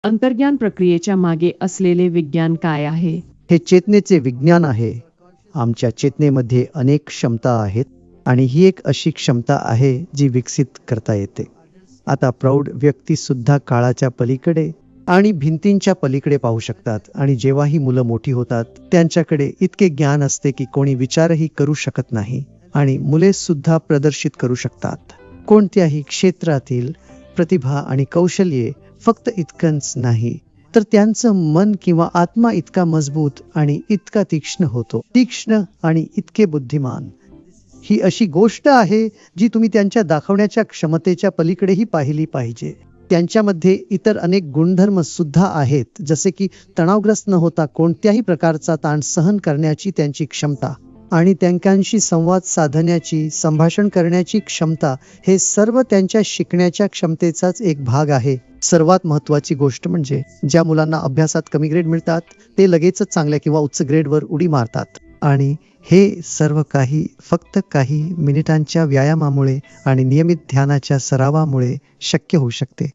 अंतर्ज्ञान प्रक्रियेच्या मागे असलेले विज्ञान काय आहे? हे चेतनेचे विज्ञान आहे. आमच्या चेतनेमध्ये अनेक क्षमता आहेत आणि ही एक अशी क्षमता आहे जी विकसित करता येते. आता प्रौढ व्यक्ती सुद्धा काळाच्या पलीकडे आणि भिंतींच्या पलीकडे पाहू शकतात आणि जेव्हा ही मुलं मोठी होतात त्यांच्याकडे इतके ज्ञान असते की कोणी विचारही करू शकत नाही आणि मुले सुद्धा प्रदर्शित करू शकतात. कोणत्याही क्षेत्रातील प्रतिभा आणि कौशल्ये. फक्त इतकंच नाही तर त्यांचं मन किंवा आत्मा इतका मजबूत आणि इतका तीक्ष्ण होतो. तीक्ष्ण आणि इतके बुद्धिमान. ही अशी गोष्ट आहे जी तुम्ही त्यांच्या दाखवण्याच्या क्षमतेच्या पलीकडेही पाहिली पाहिजे. त्यांच्यामध्ये इतर अनेक गुणधर्म सुद्धा आहेत, जसे की तणावग्रस्त न होता कोणत्याही प्रकारचा ताण सहन करण्याची त्यांची क्षमता आणि त्यांच्याशी संवाद साधण्याची, संभाषण करण्याची क्षमता. हे सर्व त्यांच्या शिकण्याच्या क्षमतेचाच एक भाग आहे. सर्वात महत्त्वाची गोष्ट म्हणजे ज्या मुलांना अभ्यासात कमी ग्रेड मिळतात ते लगेचच चांगल्या किंवा उच्च ग्रेडवर उडी मारतात आणि हे सर्व काही फक्त काही मिनिटांच्या व्यायामामुळे आणि नियमित ध्यानाच्या सरावामुळे शक्य होऊ शकते.